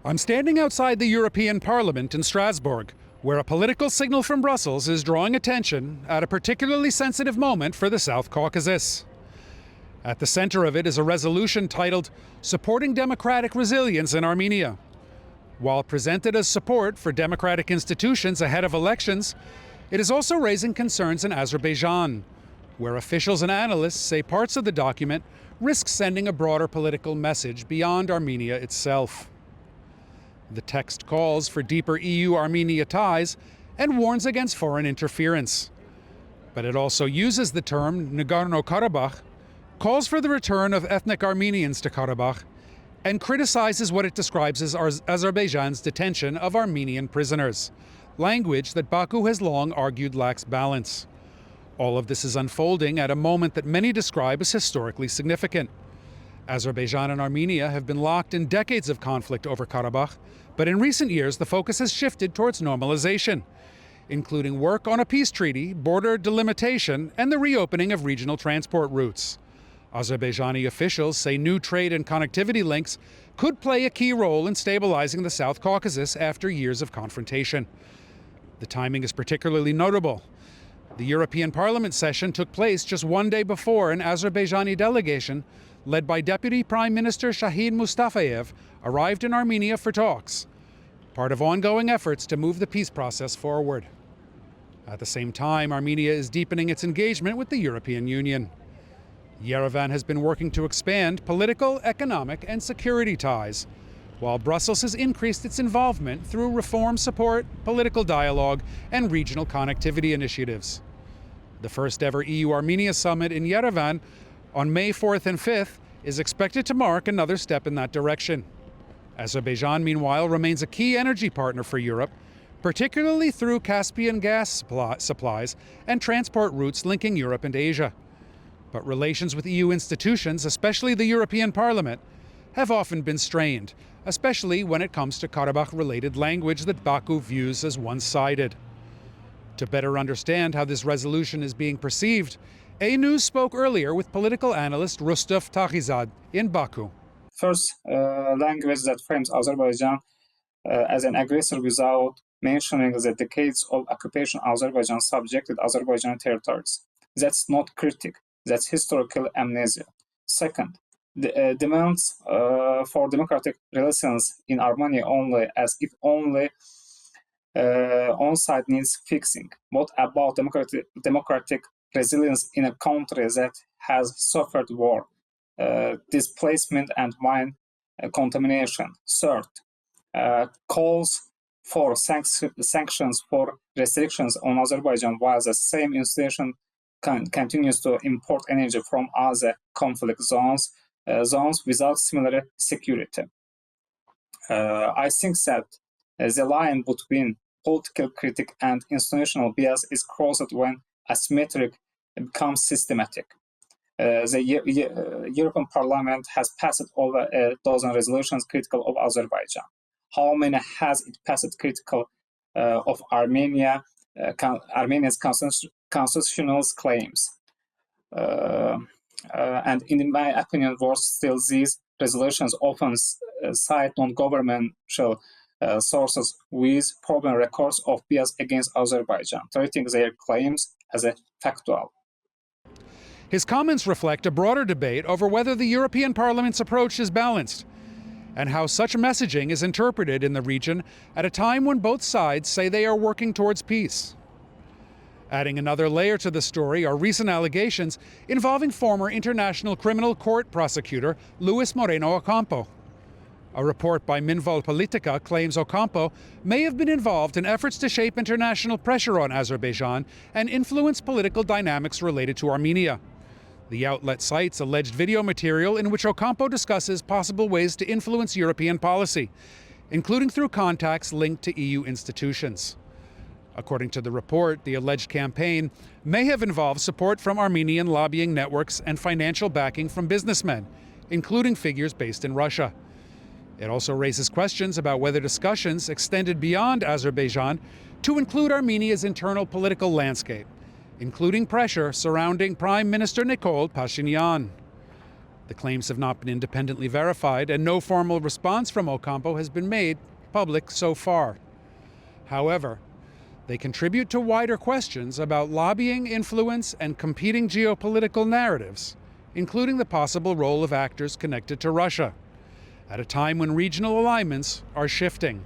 I'm standing outside the European Parliament in Strasbourg, where a political signal from Brussels is drawing attention at a particularly sensitive moment for the South Caucasus. At the center of it is a resolution titled Supporting Democratic Resilience in Armenia. While presented as support for democratic institutions ahead of elections, it is also raising concerns in Azerbaijan, where officials and analysts say parts of the document risk sending a broader political message beyond Armenia itself. The text calls for deeper EU-Armenia ties and warns against foreign interference. But it also uses the term Nagorno-Karabakh, calls for the return of ethnic Armenians to Karabakh, and criticizes what it describes as Azerbaijan's detention of Armenian prisoners, language that Baku has long argued lacks balance. All of this is unfolding at a moment that many describe as historically significant. Azerbaijan and Armenia have been locked in decades of conflict over Karabakh, but in recent years the focus has shifted towards normalization, including work on a peace treaty, border delimitation, and the reopening of regional transport routes. Azerbaijani officials say new trade and connectivity links could play a key role in stabilizing the South Caucasus after years of confrontation. The timing is particularly notable. The European Parliament session took place just one day before an Azerbaijani delegation, led by Deputy Prime Minister Shahid Mustafayev, arrived in Armenia for talks, part of ongoing efforts to move the peace process forward. At the same time, Armenia is deepening its engagement with the European Union. Yerevan has been working to expand political, economic, and security ties, while Brussels has increased its involvement through reform support, political dialogue, and regional connectivity initiatives. The first ever EU-Armenia summit in Yerevan on May 4th and 5th is expected to mark another step in that direction. Azerbaijan, meanwhile, remains a key energy partner for Europe, particularly through Caspian gas supplies and transport routes linking Europe and Asia. But relations with EU institutions, especially the European Parliament, have often been strained, especially when it comes to Karabakh-related language that Baku views as one-sided. To better understand how this resolution is being perceived, A News spoke earlier with political analyst Rostov Taghizad in Baku. First, language that frames Azerbaijan as an aggressor without mentioning the decades of occupation Azerbaijan subjected Azerbaijani territories. That's not critique, that's historical amnesia. Second, the demands for democratic relations in Armenia only as if only on-site needs fixing. What about democratic resilience in a country that has suffered war, displacement, and mine contamination? Third, calls for sanctions for restrictions on Azerbaijan while the same institution continues to import energy from other conflict zones without similar security. I think that the line between political critique and institutional bias is crossed when asymmetric becomes systematic. The European Parliament has passed over a dozen resolutions critical of Azerbaijan. How many has it passed critical of Armenia's constitutional claims? And in my opinion, worse still, these resolutions often cite non-governmental sources with proven records of bias against Azerbaijan, treating their claims as a factual. His comments reflect a broader debate over whether the European Parliament's approach is balanced, and how such messaging is interpreted in the region at a time when both sides say they are working towards peace. Adding another layer to the story are recent allegations involving former International Criminal Court prosecutor Luis Moreno Ocampo. A report by Minval Politica claims Ocampo may have been involved in efforts to shape international pressure on Azerbaijan and influence political dynamics related to Armenia. The outlet cites alleged video material in which Ocampo discusses possible ways to influence European policy, including through contacts linked to EU institutions. According to the report, the alleged campaign may have involved support from Armenian lobbying networks and financial backing from businessmen, including figures based in Russia. It also raises questions about whether discussions extended beyond Azerbaijan to include Armenia's internal political landscape, including pressure surrounding Prime Minister Nikol Pashinyan. The claims have not been independently verified, and no formal response from Ocampo has been made public so far. However, they contribute to wider questions about lobbying, influence, and competing geopolitical narratives, including the possible role of actors connected to Russia, at a time when regional alignments are shifting.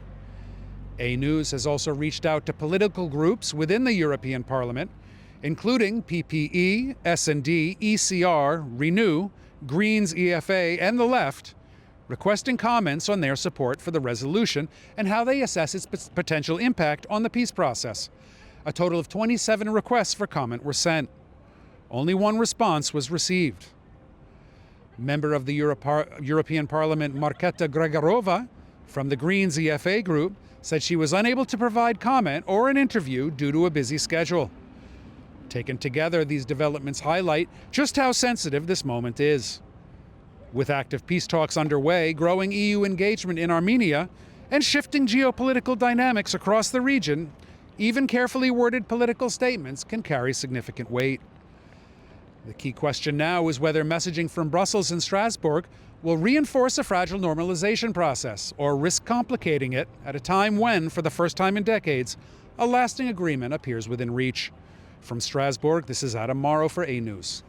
A News has also reached out to political groups within the European Parliament, including PPE, S&D, ECR, Renew, Greens, EFA, and the Left, requesting comments on their support for the resolution and how they assess its potential impact on the peace process. A total of 27 requests for comment were sent. Only one response was received. Member of the European Parliament Marketa Gregorova from the Greens EFA group said she was unable to provide comment or an interview due to a busy schedule. Taken together, these developments highlight just how sensitive this moment is. With active peace talks underway, growing EU engagement in Armenia, and shifting geopolitical dynamics across the region, even carefully worded political statements can carry significant weight. The key question now is whether messaging from Brussels and Strasbourg will reinforce a fragile normalization process or risk complicating it at a time when, for the first time in decades, a lasting agreement appears within reach. From Strasbourg, this is Adam Morrow for A News.